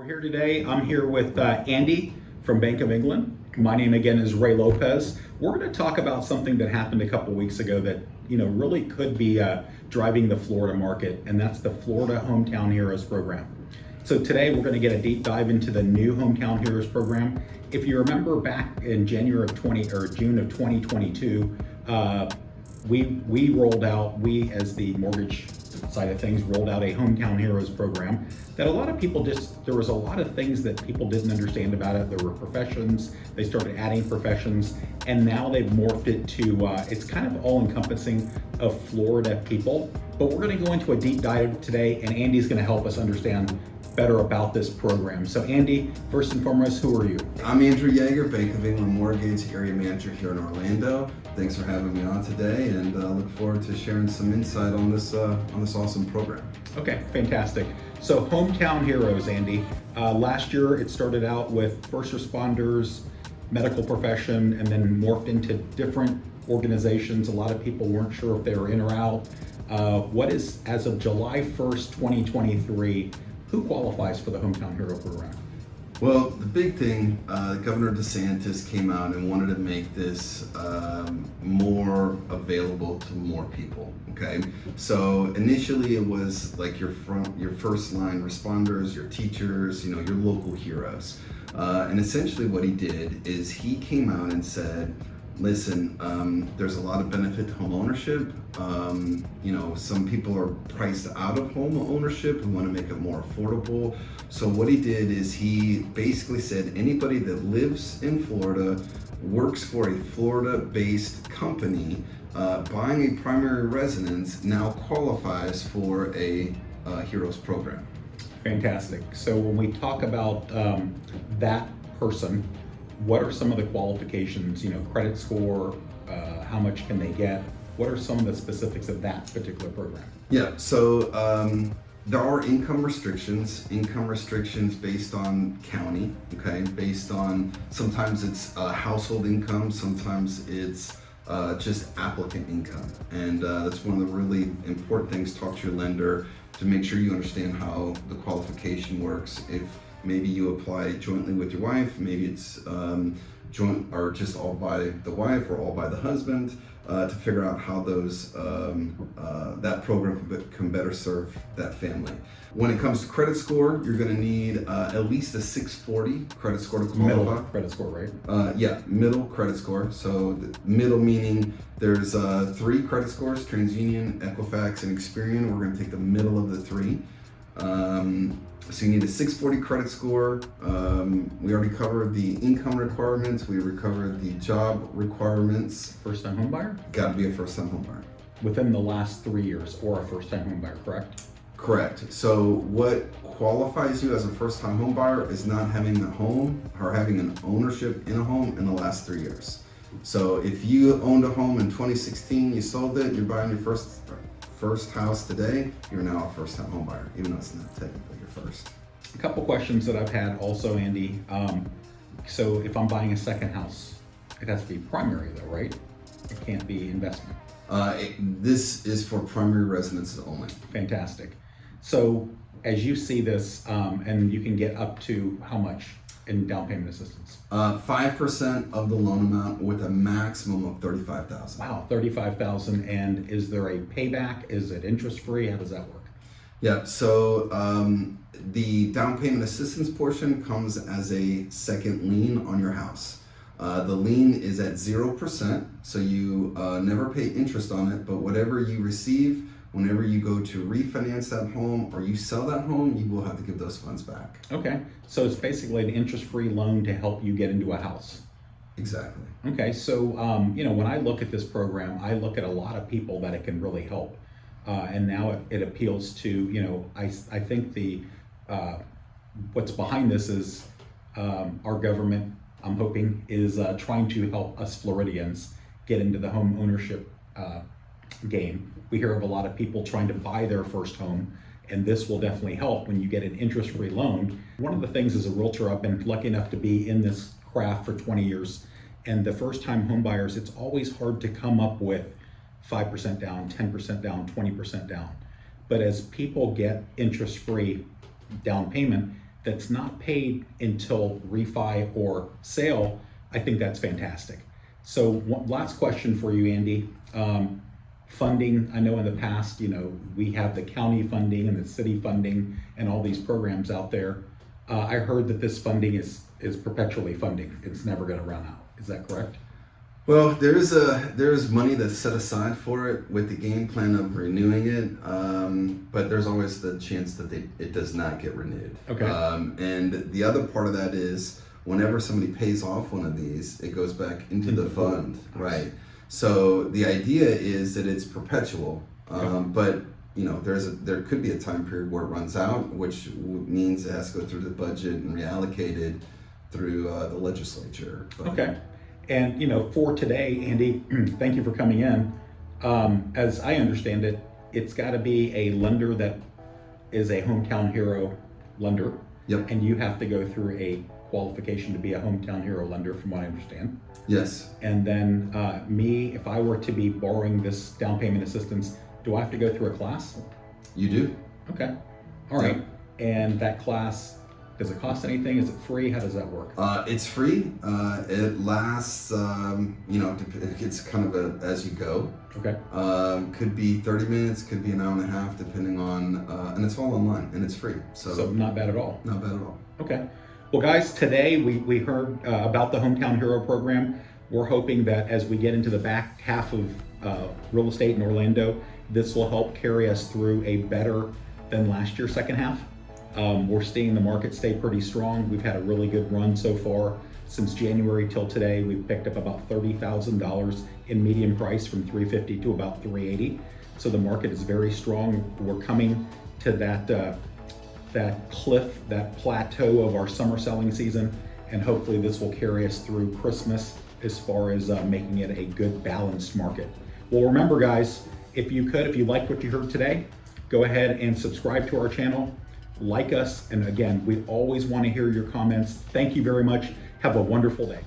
Here today. I'm here with Andy from Bank of England. My name again is Ray Lopez. We're going to talk about something that happened a couple weeks ago that really could be driving the Florida market, and that's the Florida Hometown Heroes program. So today we're going to get a deep dive into the new Hometown Heroes program. If you remember back in June of 2022, we rolled out, we as the mortgage side of things rolled out a Hometown Heroes program that a lot of people there was a lot of things that people didn't understand about it. There were professions, they started adding professions, and now they've morphed it to, it's kind of all encompassing of Florida people. But we're gonna go into a deep dive today, and Andy's gonna help us understand better about this program. So Andy, first and foremost, who are you? I'm Andrew Yoerger, Bank of England Mortgage Area Manager here in Orlando. Thanks for having me on today, and look forward to sharing some insight on this awesome program. Okay, fantastic. So Hometown Heroes, Andy. Last year it started out with first responders, medical profession, and then morphed into different organizations. A lot of people weren't sure if they were in or out. What is, as of July 1st, 2023, who qualifies for the Hometown Hero program? Well, the big thing, Governor Desantis came out and wanted to make this more available to more people, okay? So initially it was like your first line responders, your teachers, your local heroes. And essentially what he did is he came out and said, listen, there's a lot of benefit to home ownership. Some people are priced out of home ownership and want to make it more affordable. So what he did is he basically said anybody that lives in Florida, works for a Florida-based company, buying a primary residence now qualifies for a Heroes program. Fantastic. So when we talk about that person, what are some of the qualifications, credit score, how much can they get? What are some of the specifics of that particular program? Yeah, so there are income restrictions based on county, okay? Based on, sometimes it's household income, sometimes it's just applicant income. And that's one of the really important things. Talk to your lender to make sure you understand how the qualification works. If maybe you apply jointly with your wife, maybe it's joint or just all by the wife or all by the husband, to figure out how those that program can better serve that family. When it comes to credit score, you're going to need at least a 640 credit score to qualify. Middle credit score, right? Yeah, middle credit score. So middle meaning there's 3 credit scores: TransUnion, Equifax, and Experian. We're going to take the middle of the 3. So you need a 640 credit score. We already covered the income requirements. We covered the job requirements. First-time home buyer? Got to be a first-time home buyer. Within the last 3 years, or a first-time home buyer, correct? Correct. So what qualifies you as a first-time home buyer is not having a home or having an ownership in a home in the last 3 years. So if you owned a home in 2016, you sold it, you're buying your first house today, you're now a first-time home buyer, even though it's not technically your first. A couple questions that I've had also, Andy. So if I'm buying a second house, it has to be primary though, right? It can't be investment. This is for primary residences only. Fantastic. So as you see this, and you can get up to how much in down payment assistance? 5% of the loan amount with a maximum of $35,000. Wow, $35,000. And is there a payback? Is it interest free? How does that work? Yeah, so the down payment assistance portion comes as a second lien on your house. The lien is at 0%, so you never pay interest on it, but whatever you receive, whenever you go to refinance that home or you sell that home, you will have to give those funds back. Okay, so it's basically an interest-free loan to help you get into a house. Exactly. Okay, so when I look at this program, I look at a lot of people that it can really help. And now it appeals to, I think what's behind this is our government, I'm hoping, is trying to help us Floridians get into the home ownership game. We hear of a lot of people trying to buy their first home, and this will definitely help when you get an interest-free loan. One of the things as a realtor, I've been lucky enough to be in this craft for 20 years, and the first-time home buyers, it's always hard to come up with 5% down, 10% down, 20% down. But as people get interest-free down payment, that's not paid until refi or sale, I think that's fantastic. So last question for you, Andy. Funding, I know in the past, we have the county funding and the city funding and all these programs out there. I heard that this funding is perpetually funding. It's never going to run out. Is that correct? Well, there's money that's set aside for it with the game plan of renewing it, but there's always the chance that it does not get renewed. Okay. And the other part of that is whenever somebody pays off one of these, it goes back into the fund, right? So the idea is that it's perpetual, but there could be a time period where it runs out, which means it has to go through the budget and reallocated through the legislature. But, okay. And for today, Andy, thank you for coming in. As I understand it, it's got to be a lender that is a hometown hero lender. Yep. And you have to go through a qualification to be a hometown hero lender, from what I understand. Yes. And then if I were to be borrowing this down payment assistance, do I have to go through a class? You do. Okay. All right. Yep. And that class, does it cost anything? Is it free? How does that work? It's free. It lasts, it's kind of as you go. Okay. Could be 30 minutes, could be an hour and a half, depending on, and it's all online and it's free. So not bad at all. Not bad at all. Okay. Well, guys, today we heard about the Hometown Hero program. We're hoping that as we get into the back half of real estate in Orlando, this will help carry us through a better than last year's second half. We're seeing the market stay pretty strong. We've had a really good run so far. Since January till today, we've picked up about $30,000 in median price from $350 to about $380. So the market is very strong. We're coming to that cliff, that plateau of our summer selling season, and hopefully this will carry us through Christmas as far as making it a good balanced market. Well, remember guys, if you liked what you heard today, go ahead and subscribe to our channel, like us, and again, we always want to hear your comments. Thank you very much. Have a wonderful day.